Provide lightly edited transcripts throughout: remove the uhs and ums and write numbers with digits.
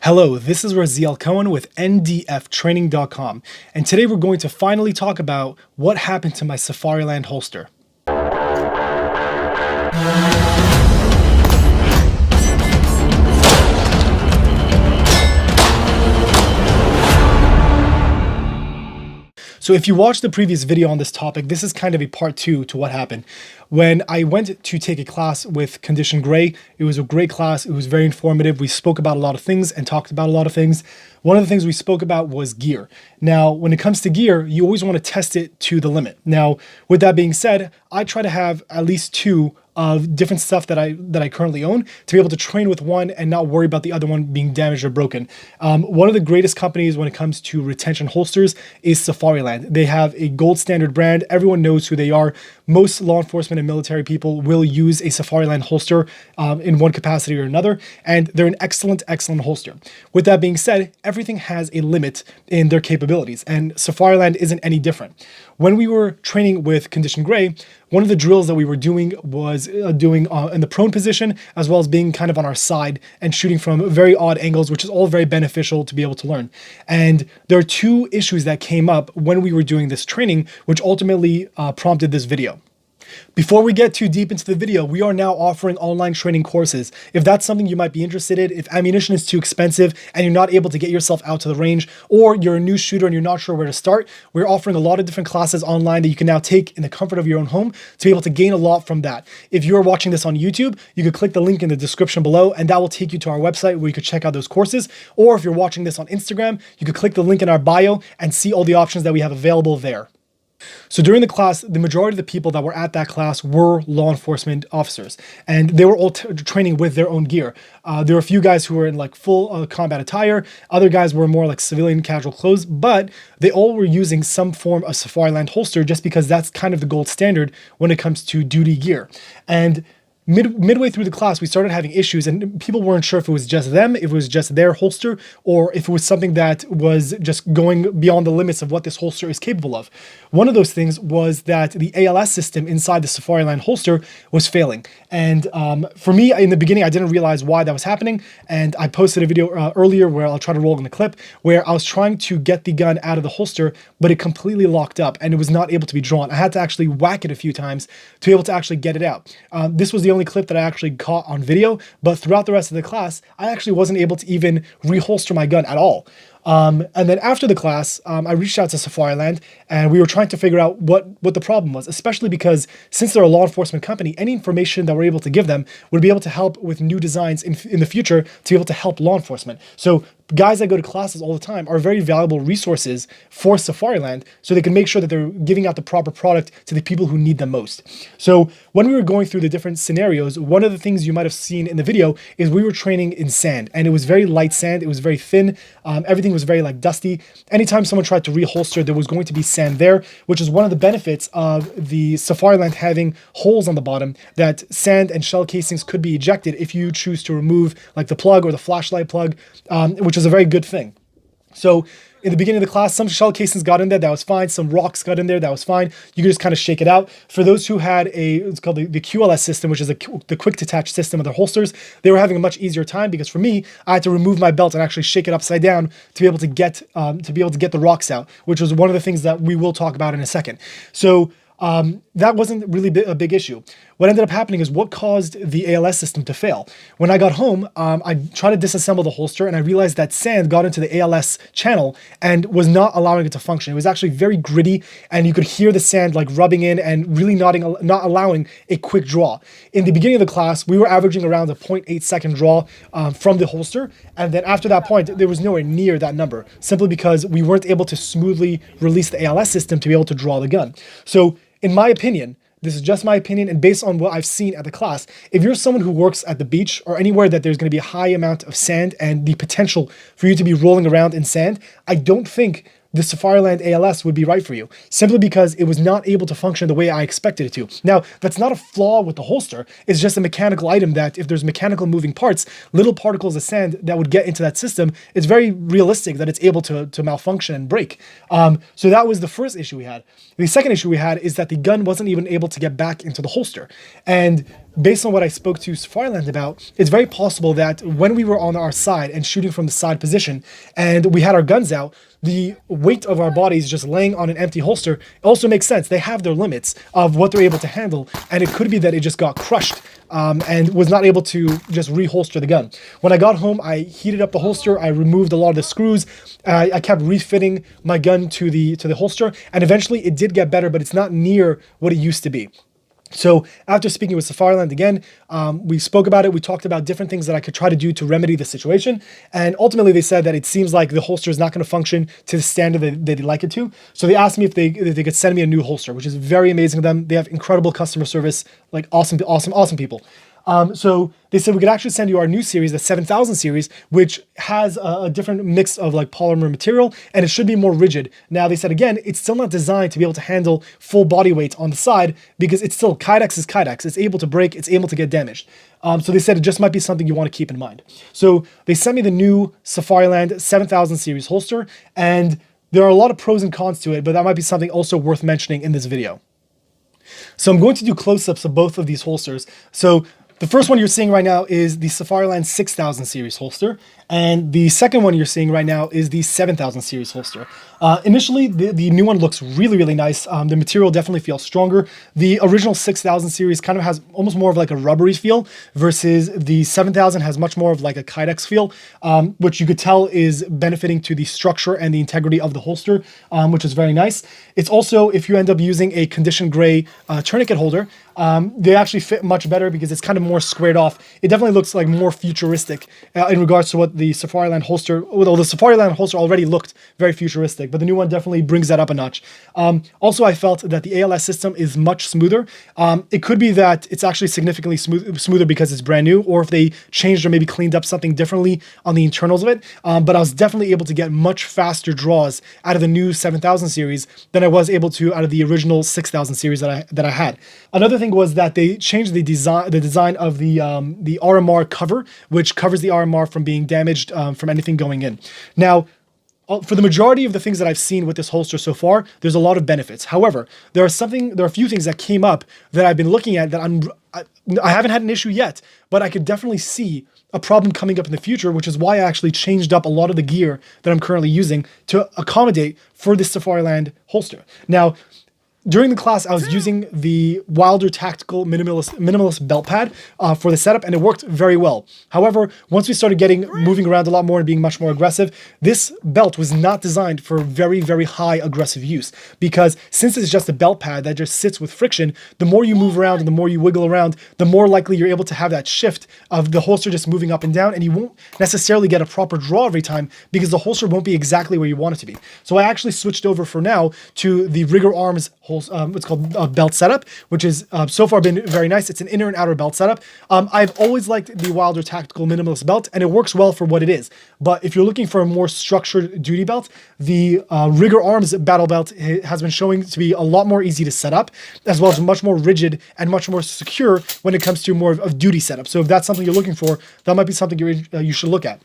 Hello, this is Raziel Cohen with ndftraining.com, and today we're going to finally talk about what happened to my Safariland holster. So if you watched the previous video on this topic, this is kind of a part 2 to what happened. When I went to take a class with Condition Gray, it was a great class. It was very informative. We spoke about a lot of things and talked about a lot of things. One of the things we spoke about was gear. Now, when it comes to gear, you always want to test it to the limit. Now, with that being said, I try to have at least 2 of different stuff that I currently own to be able to train with one and not worry about the other one being damaged or broken. One of the greatest companies when it comes to retention holsters is Safariland. They have a gold standard brand. Everyone knows who they are. Most law enforcement and military people will use a Safariland holster in one capacity or another, and they're an excellent holster. With that being said, everything has a limit in their capabilities, and Safariland isn't any different. When we were training with Condition Gray, one of the drills that we were doing was doing in the prone position, as well as being kind of on our side and shooting from very odd angles, which is all very beneficial to be able to learn. And there are 2 issues that came up when we were doing this training, which ultimately prompted this video. Before we get too deep into the video, we are now offering online training courses. If that's something you might be interested in, if ammunition is too expensive and you're not able to get yourself out to the range, or you're a new shooter and you're not sure where to start, we're offering a lot of different classes online that you can now take in the comfort of your own home to be able to gain a lot from that. If you're watching this on YouTube, you could click the link in the description below and that will take you to our website where you could check out those courses. Or if you're watching this on Instagram, you could click the link in our bio and see all the options that we have available there. So during the class, the majority of the people that were at that class were law enforcement officers, and they were all training with their own gear. There were a few guys who were in like full combat attire. Other guys were more like civilian casual clothes, but they all were using some form of Safariland holster just because that's kind of the gold standard when it comes to duty gear. And midway through the class, we started having issues and people weren't sure if it was just them, if it was just their holster, or if it was something that was just going beyond the limits of what this holster is capable of. One of those things was that the ALS system inside the Safariland holster was failing. And for me, in the beginning, I didn't realize why that was happening. And I posted a video earlier where I'll try to roll in the clip where I was trying to get the gun out of the holster, but it completely locked up and it was not able to be drawn. I had to actually whack it a few times to be able to actually get it out. This was the only clip that I actually caught on video, but throughout the rest of the class, I actually wasn't able to even reholster my gun at all. And then after the class, I reached out to Safariland and we were trying to figure out what the problem was, especially because since they're a law enforcement company, any information that we're able to give them would be able to help with new designs in the future to be able to help law enforcement. So guys that go to classes all the time are very valuable resources for Safariland so they can make sure that they're giving out the proper product to the people who need them most. So when we were going through the different scenarios, one of the things you might have seen in the video is we were training in sand, and it was very light sand. It was very thin. Everything was very like dusty. Anytime someone tried to reholster, there was going to be sand there, which is one of the benefits of the Safariland having holes on the bottom that sand and shell casings could be ejected if you choose to remove like the plug or the flashlight plug, which is a very good thing. So in the beginning of the class, some shell casings got in there, that was fine. Some rocks got in there, that was fine. You could just kind of shake it out. For those who had it's called the QLS system, which is the quick detach system of their holsters, they were having a much easier time because for me, I had to remove my belt and actually shake it upside down to be able to get the rocks out, which was one of the things that we will talk about in a second. So that wasn't really a big issue. What ended up happening is what caused the ALS system to fail. When I got home, I tried to disassemble the holster and I realized that sand got into the ALS channel and was not allowing it to function. It was actually very gritty and you could hear the sand like rubbing in and really not allowing a quick draw. In the beginning of the class, we were averaging around a 0.8 second draw from the holster. And then after that point, there was nowhere near that number simply because we weren't able to smoothly release the ALS system to be able to draw the gun. So in my opinion, this is just my opinion and based on what I've seen at the class, if you're someone who works at the beach or anywhere that there's going to be a high amount of sand and the potential for you to be rolling around in sand, I don't think the Safariland ALS would be right for you, simply because it was not able to function the way I expected it to. Now, that's not a flaw with the holster. It's just a mechanical item that if there's mechanical moving parts, little particles of sand that would get into that system, it's very realistic that it's able to malfunction and break. So that was the first issue we had. The second issue we had is that the gun wasn't even able to get back into the holster. And based on what I spoke to Safariland about, it's very possible that when we were on our side and shooting from the side position and we had our guns out, the weight of our bodies just laying on an empty holster also makes sense. They have their limits of what they're able to handle, and it could be that it just got crushed and was not able to just reholster the gun. When I got home, I heated up the holster, I removed a lot of the screws, I kept refitting my gun to the holster, and eventually it did get better, but it's not near what it used to be. So after speaking with Safariland again, we spoke about it. We talked about different things that I could try to do to remedy the situation. And ultimately they said that it seems like the holster is not going to function to the standard that they'd like it to. So they asked me if they could send me a new holster, which is very amazing of them. They have incredible customer service, like awesome people. So they said we could actually send you our new series, the 7000 series, which has a different mix of like polymer material, and it should be more rigid. Now they said, again, it's still not designed to be able to handle full body weight on the side because it's still Kydex is Kydex. It's able to break, it's able to get damaged. So they said it just might be something you want to keep in mind. So they sent me the new Safariland 7000 series holster, and there are a lot of pros and cons to it, but that might be something also worth mentioning in this video. So I'm going to do close-ups of both of these holsters. So the first one you're seeing right now is the Safariland 6000 series holster, and the second one you're seeing right now is the 7000 series holster. Initially, the new one looks really, really nice. The material definitely feels stronger. The original 6000 series kind of has almost more of like a rubbery feel, versus the 7000 has much more of like a Kydex feel, which you could tell is benefiting to the structure and the integrity of the holster, which is very nice. It's also, if you end up using a condition gray tourniquet holder, they actually fit much better because it's kind of more squared off. It definitely looks like more futuristic in regards to what the Safariland holster, although the Safariland holster already looked very futuristic, but the new one definitely brings that up a notch. Also, I felt that the ALS system is much smoother. It could be that it's actually significantly smoother because it's brand new, or if they changed or maybe cleaned up something differently on the internals of it. But I was definitely able to get much faster draws out of the new 7000 series than I was able to out of the original 6000 series that I had. Another thing was that they changed the design of the RMR cover, which covers the RMR from being damaged from anything going in. Now, for the majority of the things that I've seen with this holster so far, there's a lot of benefits. However, there are a few things that came up that I've been looking at that I haven't had an issue yet, but I could definitely see a problem coming up in the future, which is why I actually changed up a lot of the gear that I'm currently using to accommodate for this Safariland holster. Now, during the class, I was using the Wilder Tactical Minimalist belt pad for the setup, and it worked very well. However, once we started moving around a lot more and being much more aggressive, this belt was not designed for very, very high aggressive use, because since it's just a belt pad that just sits with friction, the more you move around and the more you wiggle around, the more likely you're able to have that shift of the holster just moving up and down, and you won't necessarily get a proper draw every time because the holster won't be exactly where you want it to be. So I actually switched over for now to the Rigger Arms it's called a belt setup, which is so far been very nice. It's an inner and outer belt setup. I've always liked the Wilder Tactical Minimalist belt, and it works well for what it is. But if you're looking for a more structured duty belt, the Rigger Arms battle belt has been showing to be a lot more easy to set up, as well as much more rigid and much more secure when it comes to more of duty setup. So if that's something you're looking for, that might be something you should look at.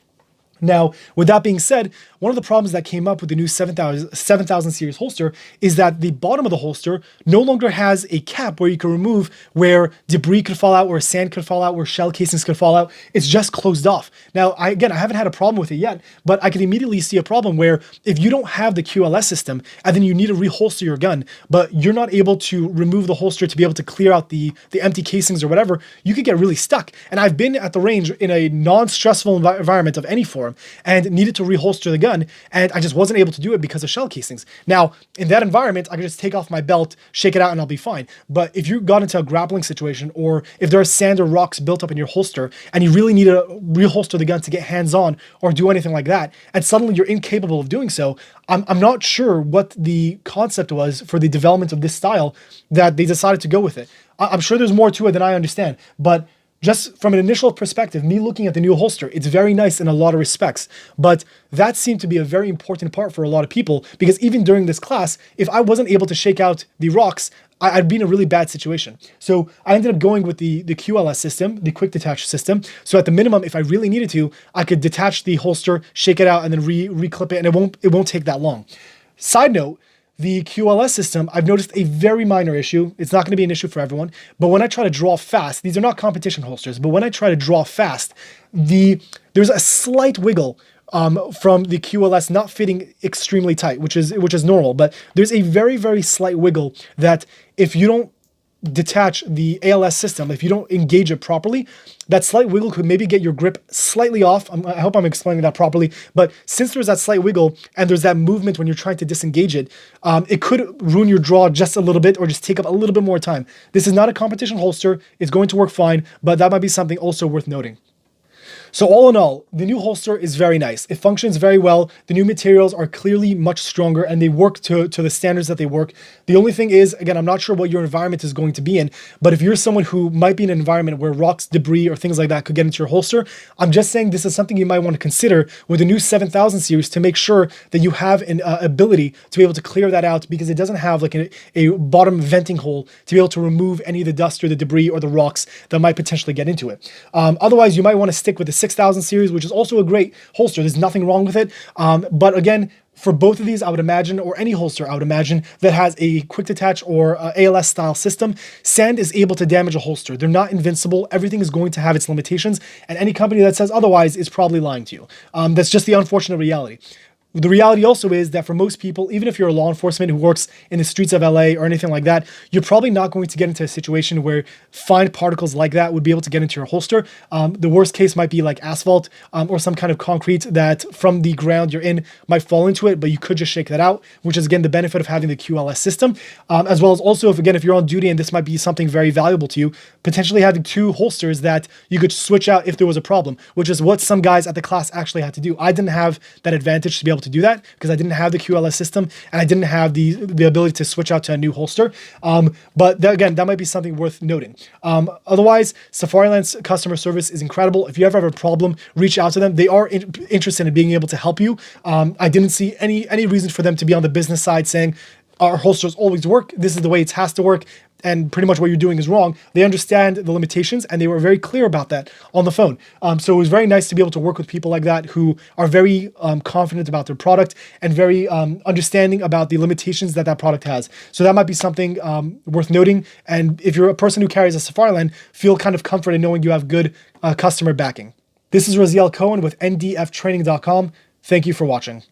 Now, with that being said, one of the problems that came up with the new 7000 series holster is that the bottom of the holster no longer has a cap where you can remove where debris could fall out, where sand could fall out, where shell casings could fall out. It's just closed off. Now, I haven't had a problem with it yet, but I can immediately see a problem where if you don't have the QLS system and then you need to reholster your gun, but you're not able to remove the holster to be able to clear out the empty casings or whatever, you could get really stuck. And I've been at the range in a non-stressful environment of any form and needed to reholster the gun, and I just wasn't able to do it because of shell casings. Now, in that environment, I could just take off my belt, shake it out, and I'll be fine. But if you got into a grappling situation, or if there are sand or rocks built up in your holster, and you really need to reholster the gun to get hands-on or do anything like that, and suddenly you're incapable of doing so, I'm not sure what the concept was for the development of this style that they decided to go with it. I'm sure there's more to it than I understand, but Just from an initial perspective, me looking at the new holster, it's very nice in a lot of respects. But that seemed to be a very important part for a lot of people, because even during this class, if I wasn't able to shake out the rocks, I'd be in a really bad situation. So I ended up going with the QLS system, the quick detach system. So at the minimum, if I really needed to, I could detach the holster, shake it out, and then reclip it, and it won't take that long. Side note, the QLS system, I've noticed a very minor issue. It's not going to be an issue for everyone, but when I try to draw fast, these are not competition holsters, but when I try to draw fast, there's a slight wiggle from the QLS not fitting extremely tight, which is normal, but there's a very, very slight wiggle that if you don't detach the ALS system, if you don't engage it properly, that slight wiggle could maybe get your grip slightly off. I hope I'm explaining that properly, but since there's that slight wiggle and there's that movement when you're trying to disengage it, it could ruin your draw just a little bit or just take up a little bit more time. This is not a competition holster. It's going to work fine, but that might be something also worth noting. So all in all, the new holster is very nice. It functions very well. The new materials are clearly much stronger and they work to the standards that they work. The only thing is, again, I'm not sure what your environment is going to be in, but if you're someone who might be in an environment where rocks, debris, or things like that could get into your holster, I'm just saying this is something you might want to consider with the new 7000 series to make sure that you have an ability to be able to clear that out, because it doesn't have like a bottom venting hole to be able to remove any of the dust or the debris or the rocks that might potentially get into it. Otherwise, you might want to stick with the 6000 series, which is also a great holster. There's nothing wrong with it. But again, for both of these, I would imagine, or any holster, I would imagine, that has a quick detach or ALS style system, sand is able to damage a holster. They're not invincible. Everything is going to have its limitations, and any company that says otherwise is probably lying to you. That's just the unfortunate reality. The reality also is that for most people, even if you're a law enforcement who works in the streets of LA or anything like that, you're probably not going to get into a situation where fine particles like that would be able to get into your holster. The worst case might be like asphalt or some kind of concrete that from the ground you're in might fall into it, but you could just shake that out, which is again the benefit of having the QLS system, as well as also if you're on duty and this might be something very valuable to you, potentially having two holsters that you could switch out if there was a problem, which is what some guys at the class actually had to do. I didn't have that advantage to be able to do that because I didn't have the QLS system and I didn't have the ability to switch out to a new holster. But again, that might be something worth noting. Otherwise, Safariland's customer service is incredible. If you ever have a problem, reach out to them. They are interested in being able to help you. I didn't see any reason for them to be on the business side saying our holsters always work. This is the way it has to work, and pretty much what you're doing is wrong. They understand the limitations and they were very clear about that on the phone. So it was very nice to be able to work with people like that who are very confident about their product and very understanding about the limitations that product has. So that might be something worth noting. And if you're a person who carries a Safariland, feel kind of comfort in knowing you have good customer backing. This is Raziel Cohen with ndftraining.com. Thank you for watching.